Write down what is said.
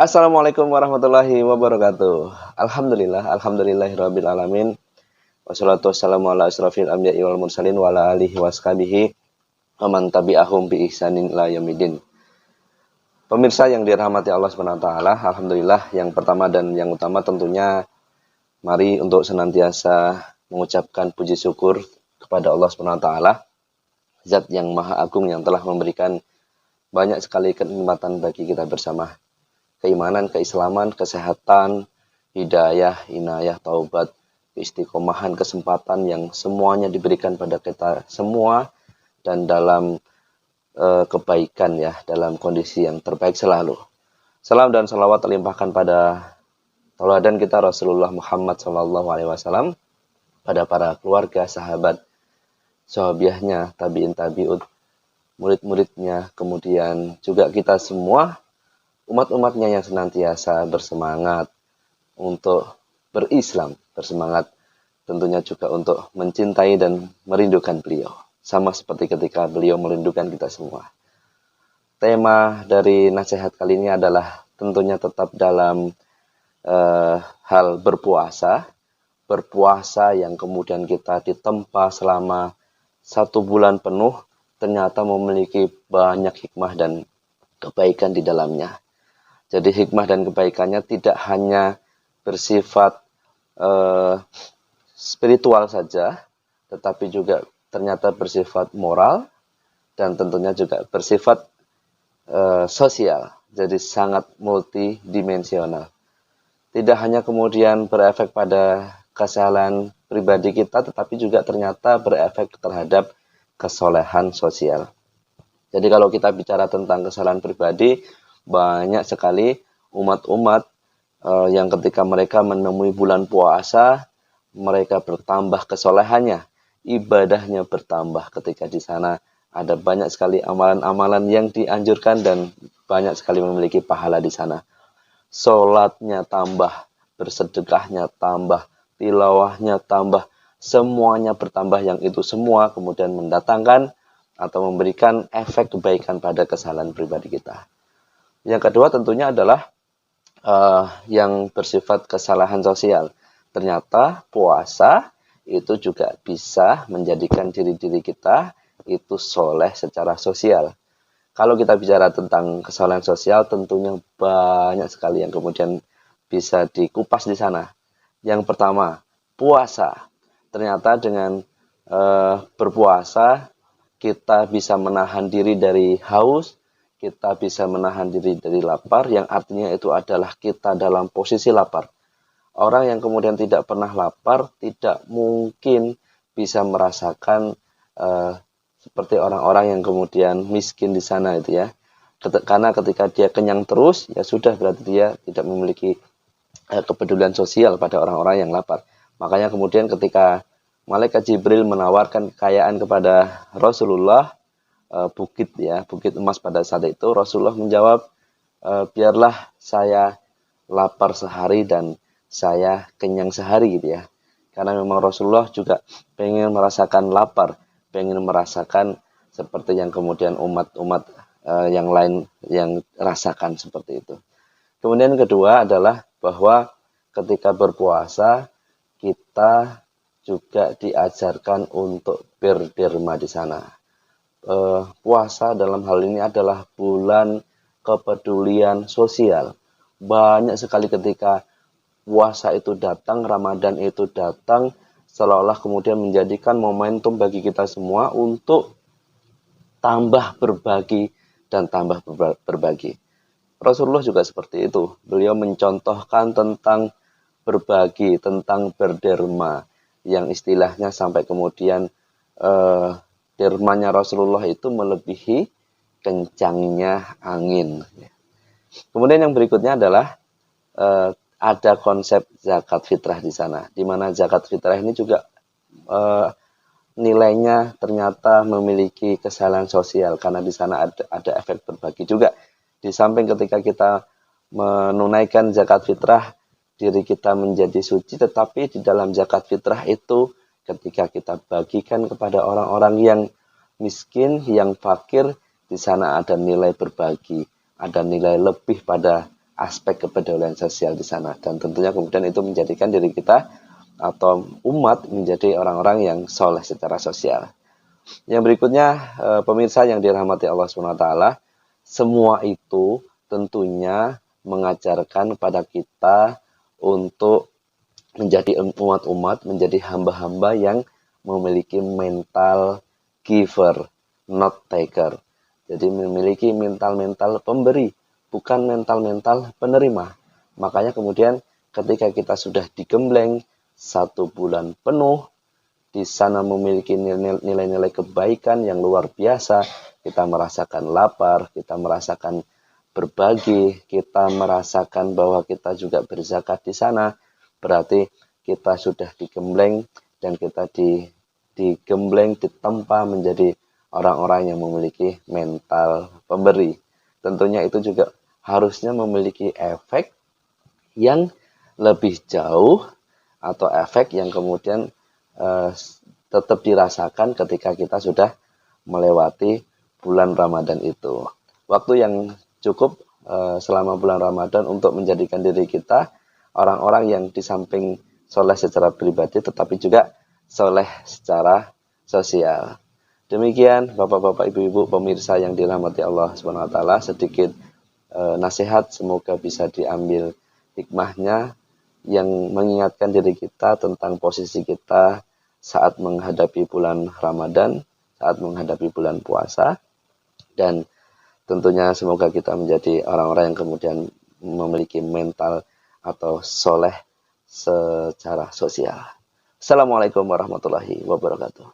Assalamualaikum warahmatullahi wabarakatuh. Alhamdulillahirabbil alamin. Wassalatu wassalamu ala asrofil anbiya'i wal mursalin wa ala alihi washabihi wa man tabi'ahum bi ihsanin ila yaumidin. Pemirsa yang dirahmati Allah Subhanahu wa taala, alhamdulillah yang pertama dan yang utama tentunya mari untuk senantiasa mengucapkan puji syukur kepada Allah Subhanahu wa taala, Zat yang Maha Agung yang telah memberikan banyak sekali kenikmatan bagi kita bersama. Keimanan, keislaman, kesehatan, hidayah, inayah, taubat, istiqomahan, kesempatan yang semuanya diberikan pada kita semua dan dalam kebaikan ya, dalam kondisi yang terbaik selalu. Salam dan salawat terlimpahkan pada tauladan kita Rasulullah Muhammad SAW, pada para keluarga, sahabat, sahabiahnya, tabi'in tabi'ud, murid-muridnya, kemudian juga kita semua umat-umatnya yang senantiasa bersemangat untuk berislam, bersemangat tentunya juga untuk mencintai dan merindukan beliau. Sama seperti ketika beliau merindukan kita semua. Tema dari nasihat kali ini adalah tentunya tetap dalam hal berpuasa. Berpuasa yang kemudian kita ditempa selama 1 bulan penuh ternyata memiliki banyak hikmah dan kebaikan di dalamnya. Jadi hikmah dan kebaikannya tidak hanya bersifat spiritual saja, tetapi juga ternyata bersifat moral dan tentunya juga bersifat sosial. Jadi sangat multidimensional. Tidak hanya kemudian berefek pada kesalahan pribadi kita, tetapi juga ternyata berefek terhadap kesolehan sosial. Jadi kalau kita bicara tentang kesalahan pribadi, banyak sekali umat-umat yang ketika mereka menemui bulan puasa, mereka bertambah kesolehannya, ibadahnya bertambah ketika di sana ada banyak sekali amalan-amalan yang dianjurkan dan banyak sekali memiliki pahala di sana. Sholatnya tambah, bersedekahnya tambah, tilawahnya tambah, semuanya bertambah, yang itu semua kemudian mendatangkan atau memberikan efek kebaikan pada kesalahan pribadi kita. Yang kedua tentunya adalah yang bersifat kesalahan sosial. Ternyata puasa itu juga bisa menjadikan diri-diri kita itu soleh secara sosial. Kalau kita bicara tentang kesalahan sosial, tentunya banyak sekali yang kemudian bisa dikupas di sana. Yang pertama, puasa. Ternyata dengan berpuasa kita bisa menahan diri dari haus, kita bisa menahan diri dari lapar, yang artinya itu adalah kita dalam posisi lapar. Orang yang kemudian tidak pernah lapar tidak mungkin bisa merasakan seperti orang-orang yang kemudian miskin di sana itu ya. Karena ketika dia kenyang terus, ya sudah, berarti dia tidak memiliki kepedulian sosial pada orang-orang yang lapar. Makanya kemudian ketika Malaikat Jibril menawarkan kekayaan kepada Rasulullah, bukit emas pada saat itu, Rasulullah menjawab, biarlah saya lapar sehari dan saya kenyang sehari gitu ya. Karena memang Rasulullah juga pengen merasakan lapar, pengen merasakan seperti yang kemudian umat-umat yang lain yang rasakan seperti itu. Kemudian kedua adalah bahwa ketika berpuasa kita juga diajarkan untuk berderma di sana. Puasa dalam hal ini adalah bulan kepedulian sosial. Banyak sekali ketika puasa itu datang, Ramadan itu datang, seolah-olah kemudian menjadikan momentum bagi kita semua untuk tambah berbagi dan tambah berbagi. Rasulullah juga seperti itu. Beliau mencontohkan tentang berbagi, tentang berderma, yang istilahnya sampai kemudian dermanya Rasulullah itu melebihi kencangnya angin. Kemudian yang berikutnya adalah ada konsep zakat fitrah di sana, di mana zakat fitrah ini juga nilainya ternyata memiliki kesalahan sosial, karena di sana ada efek berbagi juga. Di samping ketika kita menunaikan zakat fitrah, diri kita menjadi suci, tetapi di dalam zakat fitrah itu ketika kita bagikan kepada orang-orang yang miskin, yang fakir, di sana ada nilai berbagi, ada nilai lebih pada aspek kepedulian sosial di sana, dan tentunya kemudian itu menjadikan diri kita atau umat menjadi orang-orang yang soleh secara sosial. Yang berikutnya, pemirsa yang dirahmati Allah SWT, semua itu tentunya mengajarkan pada kita untuk menjadi umat-umat, menjadi hamba-hamba yang memiliki mental giver, not taker. Jadi memiliki mental-mental pemberi, bukan mental-mental penerima. Makanya kemudian ketika kita sudah digembleng 1 bulan penuh, di sana memiliki nilai-nilai kebaikan yang luar biasa, kita merasakan lapar, kita merasakan berbagi, kita merasakan bahwa kita juga berzakat di sana, berarti kita sudah digembleng dan kita digembleng, ditempa menjadi orang-orang yang memiliki mental pemberi. Tentunya itu juga harusnya memiliki efek yang lebih jauh atau efek yang kemudian tetap dirasakan ketika kita sudah melewati bulan Ramadan itu. Waktu yang cukup selama bulan Ramadan untuk menjadikan diri kita orang-orang yang di samping soleh secara pribadi tetapi juga soleh secara sosial. Demikian Bapak-bapak, Ibu-ibu, pemirsa yang dirahmati Allah SWT, sedikit nasihat semoga bisa diambil hikmahnya yang mengingatkan diri kita tentang posisi kita saat menghadapi bulan Ramadan, saat menghadapi bulan puasa, dan tentunya semoga kita menjadi orang-orang yang kemudian memiliki mental atau soleh secara sosial. Assalamualaikum warahmatullahi wabarakatuh.